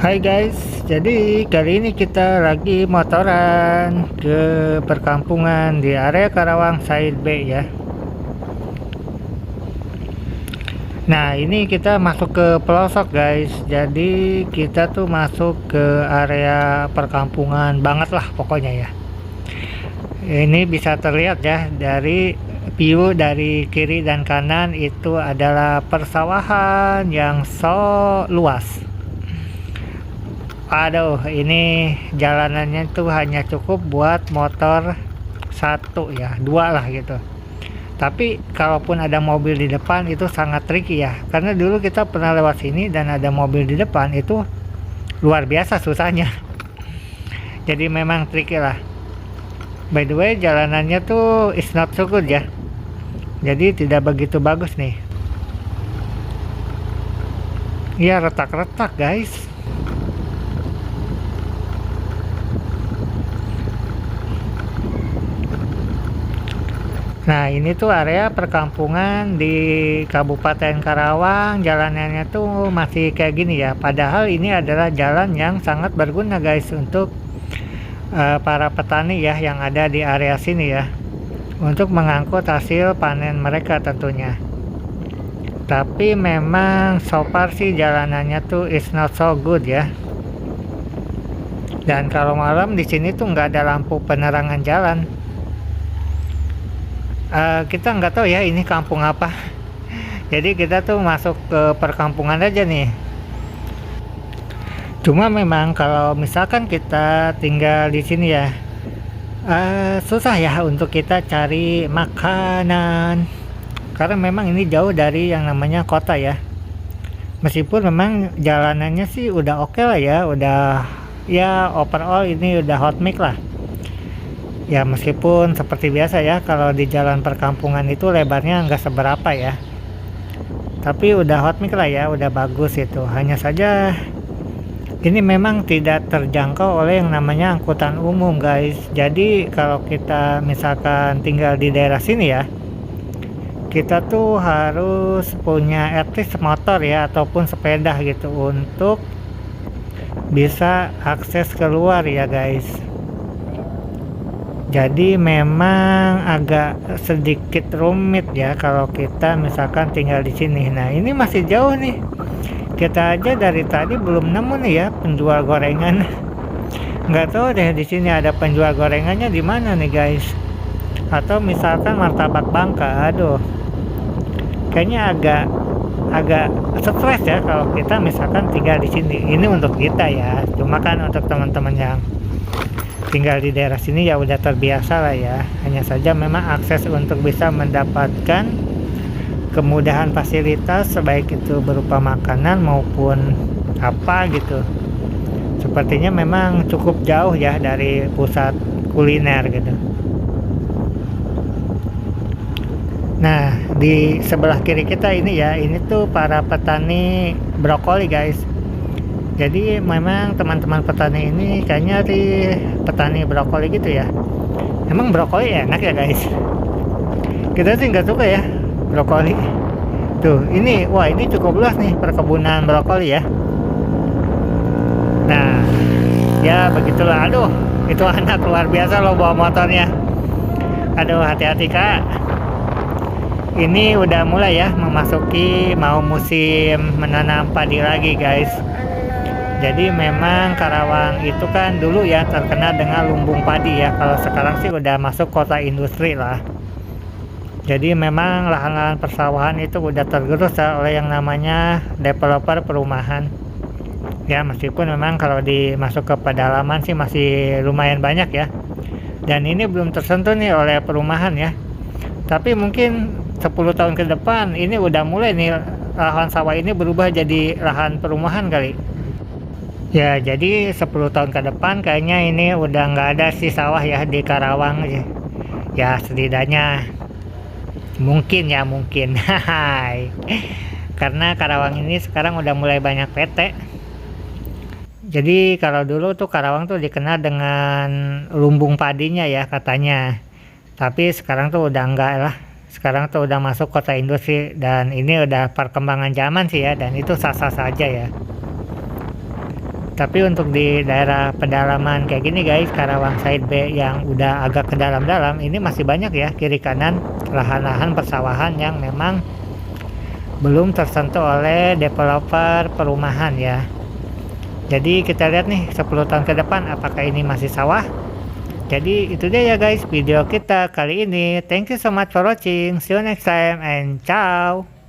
Hai guys, jadi kali ini kita lagi motoran ke perkampungan di area Karawang Side B ya. Nah, ini kita masuk ke pelosok guys. Jadi kita tuh masuk ke area perkampungan banget lah pokoknya ya. Ini bisa terlihat ya dari view dari kiri dan kanan itu adalah persawahan yang so luas. Aduh, ini jalanannya tuh hanya cukup buat motor satu ya, dua lah gitu. Tapi kalaupun ada mobil di depan itu sangat tricky ya, karena dulu kita pernah lewat sini dan ada mobil di depan itu luar biasa susahnya. Jadi memang tricky lah. By the way, jalanannya tuh is not so good ya, jadi tidak begitu bagus nih. Iya, retak-retak guys. Nah, ini tuh area perkampungan di Kabupaten Karawang. Jalanannya tuh masih kayak gini ya. Padahal ini adalah jalan yang sangat berguna guys untuk para petani ya yang ada di area sini ya, untuk mengangkut hasil panen mereka tentunya. Tapi memang so far sih jalanannya tuh is not so good ya. Dan kalau malam di sini tuh nggak ada lampu penerangan jalan. Kita nggak tahu ya ini kampung apa. Jadi kita tuh masuk ke perkampungan aja nih. Cuma memang kalau misalkan kita tinggal di sini ya, susah ya untuk kita cari makanan, karena memang ini jauh dari yang namanya kota ya. Meskipun memang jalanannya sih udah oke lah ya, udah ya overall ini udah hot mix lah. Ya meskipun seperti biasa ya, kalau di jalan perkampungan itu lebarnya nggak seberapa ya, tapi udah hot mix lah ya, udah bagus itu. Hanya saja ini memang tidak terjangkau oleh yang namanya angkutan umum guys. Jadi kalau kita misalkan tinggal di daerah sini ya, kita tuh harus punya at least motor ya ataupun sepeda gitu untuk bisa akses keluar ya guys. Jadi memang agak sedikit rumit ya kalau kita misalkan tinggal di sini. Nah, ini masih jauh nih. Kita aja dari tadi belum nemu nih ya penjual gorengan. Nggak tahu deh di sini ada penjual gorengannya di mana nih guys. Atau misalkan martabak Bangka. Aduh, kayaknya agak stres ya kalau kita misalkan tinggal di sini. Ini untuk kita ya. Cuma kan untuk teman-teman yang tinggal di daerah sini ya udah terbiasa lah ya. Hanya saja memang akses untuk bisa mendapatkan kemudahan fasilitas baik itu berupa makanan maupun apa gitu, sepertinya memang cukup jauh ya dari pusat kuliner gitu. Nah, di sebelah kiri kita ini ya, ini tuh para petani brokoli guys. Jadi memang teman-teman petani ini kayaknya di petani brokoli gitu ya. Emang brokoli enak ya guys, kita sih nggak suka ya brokoli. Tuh, ini wah ini cukup luas nih perkebunan brokoli ya. Nah, ya begitulah. Aduh, itu anak luar biasa loh bawa motornya. Aduh, hati-hati kak. Ini udah mulai ya memasuki mau musim menanam padi lagi guys. Jadi memang Karawang itu kan dulu ya terkenal dengan lumbung padi ya. Kalau sekarang sih udah masuk kota industri lah. Jadi memang lahan-lahan persawahan itu udah tergerus ya oleh yang namanya developer perumahan. Ya meskipun memang kalau dimasuk ke pedalaman sih masih lumayan banyak ya. Dan ini belum tersentuh nih oleh perumahan ya. Tapi mungkin 10 tahun ke depan ini udah mulai nih lahan sawah ini berubah jadi lahan perumahan kali. Ya jadi 10 tahun ke depan kayaknya ini udah nggak ada sih sawah ya di Karawang ya. Ya setidaknya mungkin ya mungkin. Hai. Karena Karawang ini sekarang udah mulai banyak PT. Jadi kalau dulu tuh Karawang tuh dikenal dengan lumbung padinya ya katanya. Tapi sekarang tuh udah enggak lah. Sekarang tuh udah masuk kota industri dan ini udah perkembangan zaman sih ya, dan itu sah-sah saja ya. Tapi untuk di daerah pedalaman kayak gini guys, Karawang Side B yang udah agak ke dalam-dalam, ini masih banyak ya kiri kanan lahan-lahan persawahan yang memang belum tersentuh oleh developer perumahan ya. Jadi kita lihat nih 10 tahun ke depan apakah ini masih sawah. Jadi itu dia ya guys video kita kali ini. Thank you so much for watching. See you next time and ciao.